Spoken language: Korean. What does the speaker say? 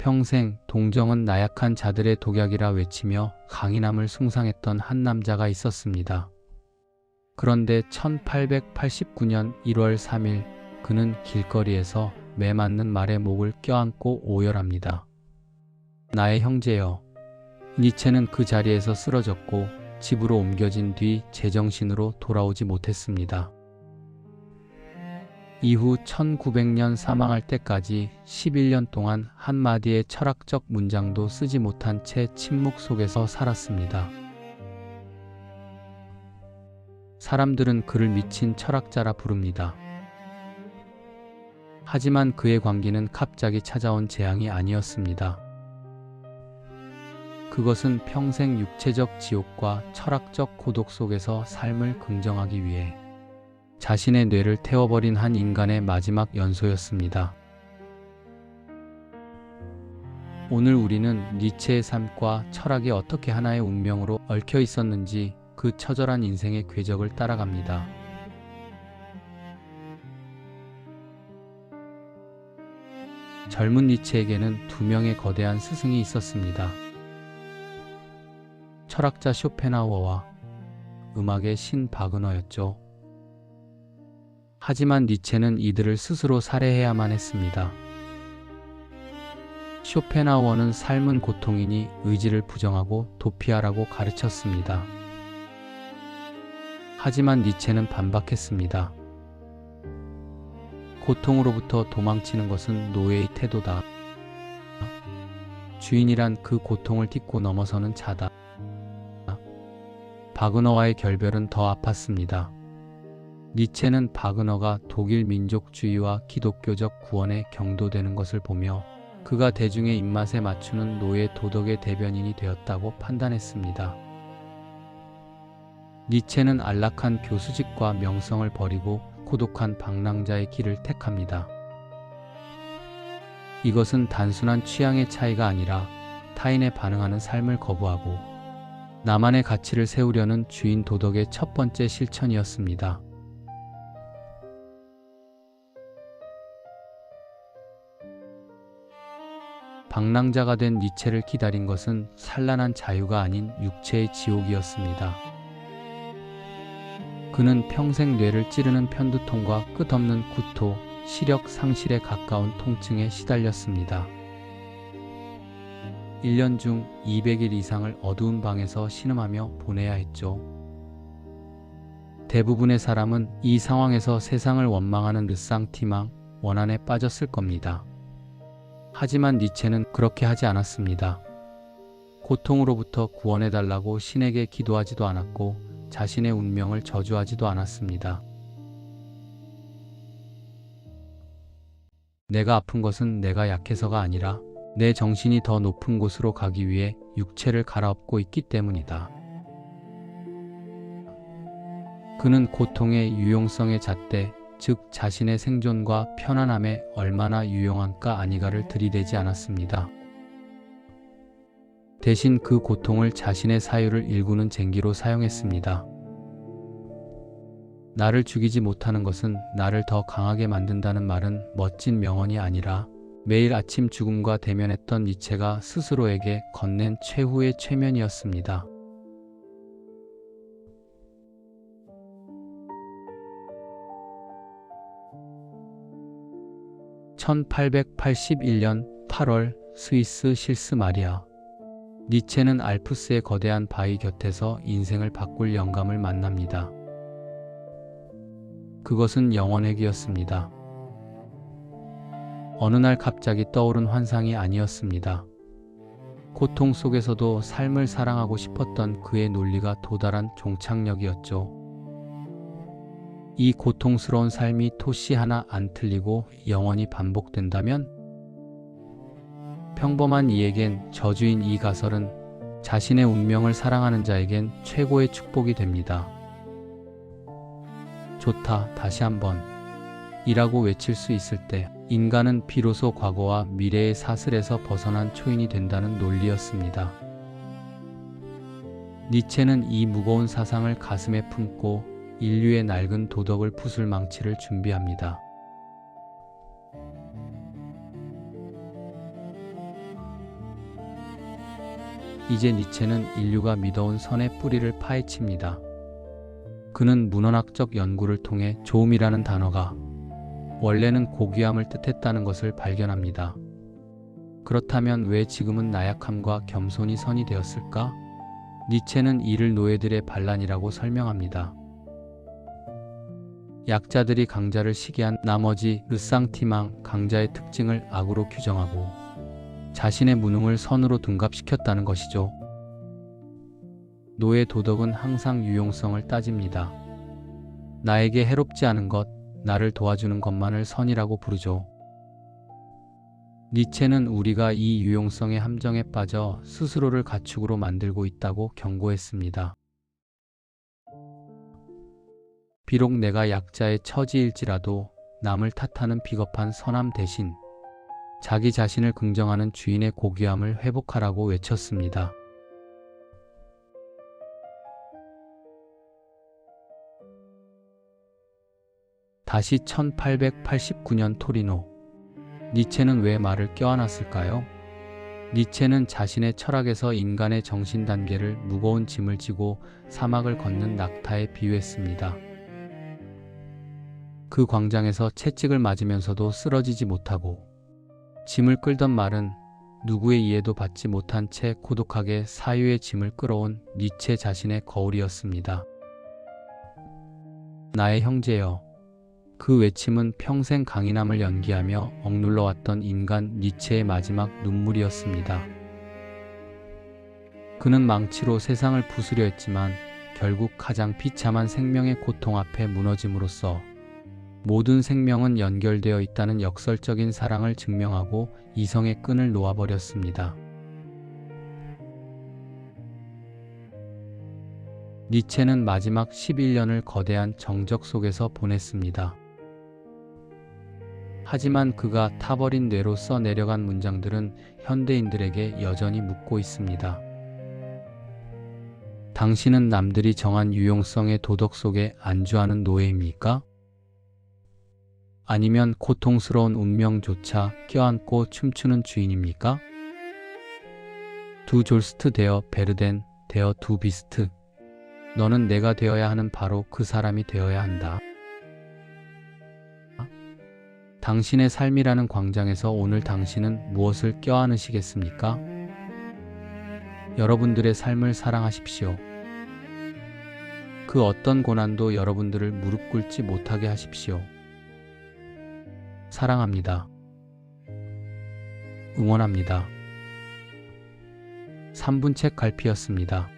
평생 동정은 나약한 자들의 독약이라 외치며 강인함을 숭상했던 한 남자가 있었습니다. 그런데 1889년 1월 3일 그는 길거리에서 매 맞는 말에 목을 껴안고 오열합니다. 나의 형제여. 니체는 그 자리에서 쓰러졌고 집으로 옮겨진 뒤 제정신으로 돌아오지 못했습니다. 이후 1900년 사망할 때까지 11년 동안 한마디의 철학적 문장도 쓰지 못한 채 침묵 속에서 살았습니다. 사람들은 그를 미친 철학자라 부릅니다. 하지만 그의 광기는 갑자기 찾아온 재앙이 아니었습니다. 그것은 평생 육체적 지옥과 철학적 고독 속에서 삶을 긍정하기 위해 자신의 뇌를 태워버린 한 인간의 마지막 연소였습니다. 오늘 우리는 니체의 삶과 철학이 어떻게 하나의 운명으로 얽혀 있었는지 그 처절한 인생의 궤적을 따라갑니다. 젊은 니체에게는 두 명의 거대한 스승이 있었습니다. 철학자 쇼펜하우어와 음악의 신 바그너였죠. 하지만 니체는 이들을 스스로 살해해야만 했습니다. 쇼펜하우어는 삶은 고통이니 의지를 부정하고 도피하라고 가르쳤습니다. 하지만 니체는 반박했습니다. 고통으로부터 도망치는 것은 노예의 태도다. 주인이란 그 고통을 딛고 넘어서는 자다. 바그너와의 결별은 더 아팠습니다. 니체는 바그너가 독일 민족주의와 기독교적 구원에 경도되는 것을 보며 그가 대중의 입맛에 맞추는 노예 도덕의 대변인이 되었다고 판단했습니다. 니체는 안락한 교수직과 명성을 버리고 고독한 방랑자의 길을 택합니다. 이것은 단순한 취향의 차이가 아니라 타인에 반응하는 삶을 거부하고 나만의 가치를 세우려는 주인 도덕의 첫 번째 실천이었습니다. 방랑자가 된 니체를 기다린 것은 산란한 자유가 아닌 육체의 지옥이었습니다. 그는 평생 뇌를 찌르는 편두통과 끝없는 구토, 시력 상실에 가까운 통증에 시달렸습니다. 1년 중 200일 이상을 어두운 방에서 신음하며 보내야 했죠. 대부분의 사람은 이 상황에서 세상을 원망하는 르상티망, 원한에 빠졌을 겁니다. 하지만 니체는 그렇게 하지 않았습니다. 고통으로부터 구원해달라고 신에게 기도하지도 않았고 자신의 운명을 저주하지도 않았습니다. 내가 아픈 것은 내가 약해서가 아니라 내 정신이 더 높은 곳으로 가기 위해 육체를 갈아엎고 있기 때문이다. 그는 고통의 유용성의 잣대, 즉 자신의 생존과 편안함에 얼마나 유용한가 아니가를 들이대지 않았습니다. 대신 그 고통을 자신의 사유를 일구는 쟁기로 사용했습니다. 나를 죽이지 못하는 것은 나를 더 강하게 만든다는 말은 멋진 명언이 아니라 매일 아침 죽음과 대면했던 니체가 스스로에게 건넨 최후의 최면이었습니다. (1881년 8월) 스위스 실스 마리아. 니체는 알프스의 거대한 바위 곁에서 인생을 바꿀 영감을 만납니다. 그것은 영원회귀였습니다. 어느 날 갑자기 떠오른 환상이 아니었습니다. 고통 속에서도 삶을 사랑하고 싶었던 그의 논리가 도달한 종착역이었죠. 이 고통스러운 삶이 토시 하나 안 틀리고 영원히 반복된다면 평범한 이에겐 저주인 이 가설은 자신의 운명을 사랑하는 자에겐 최고의 축복이 됩니다. 좋다, 다시 한번 이라고 외칠 수 있을 때 인간은 비로소 과거와 미래의 사슬에서 벗어난 초인이 된다는 논리였습니다. 니체는 이 무거운 사상을 가슴에 품고 인류의 낡은 도덕을 부술 망치를 준비합니다. 이제 니체는 인류가 믿어온 선의 뿌리를 파헤칩니다. 그는 문헌학적 연구를 통해 좋음이라는 단어가 원래는 고귀함을 뜻했다는 것을 발견합니다. 그렇다면 왜 지금은 나약함과 겸손이 선이 되었을까? 니체는 이를 노예들의 반란이라고 설명합니다. 약자들이 강자를 시기한 나머지 르상티망 강자의 특징을 악으로 규정하고 자신의 무능을 선으로 둔갑시켰다는 것이죠. 노예 도덕은 항상 유용성을 따집니다. 나에게 해롭지 않은 것, 나를 도와주는 것만을 선이라고 부르죠. 니체는 우리가 이 유용성의 함정에 빠져 스스로를 가축으로 만들고 있다고 경고했습니다. 비록 내가 약자의 처지일지라도 남을 탓하는 비겁한 선함 대신 자기 자신을 긍정하는 주인의 고귀함을 회복하라고 외쳤습니다. 다시 1889년 토리노. 니체는 왜 말을 껴안았을까요? 니체는 자신의 철학에서 인간의 정신 단계를 무거운 짐을 지고 사막을 걷는 낙타에 비유했습니다. 그 광장에서 채찍을 맞으면서도 쓰러지지 못하고 짐을 끌던 말은 누구의 이해도 받지 못한 채 고독하게 사유의 짐을 끌어온 니체 자신의 거울이었습니다. 나의 형제여. 그 외침은 평생 강인함을 연기하며 억눌러왔던 인간 니체의 마지막 눈물이었습니다. 그는 망치로 세상을 부수려 했지만 결국 가장 비참한 생명의 고통 앞에 무너짐으로써 모든 생명은 연결되어 있다는 역설적인 사랑을 증명하고 이성의 끈을 놓아버렸습니다. 니체는 마지막 11년을 거대한 정적 속에서 보냈습니다. 하지만 그가 타버린 뇌로 써내려간 문장들은 현대인들에게 여전히 묻고 있습니다. 당신은 남들이 정한 유용성의 도덕 속에 안주하는 노예입니까? 아니면 고통스러운 운명조차 껴안고 춤추는 주인입니까? 두 졸스트 데어 베르덴 데어 두 비스트. 너는 내가 되어야 하는 바로 그 사람이 되어야 한다. 당신의 삶이라는 광장에서 오늘 당신은 무엇을 껴안으시겠습니까? 여러분들의 삶을 사랑하십시오. 그 어떤 고난도 여러분들을 무릎 꿇지 못하게 하십시오. 사랑합니다. 응원합니다. 3분 책 갈피였습니다.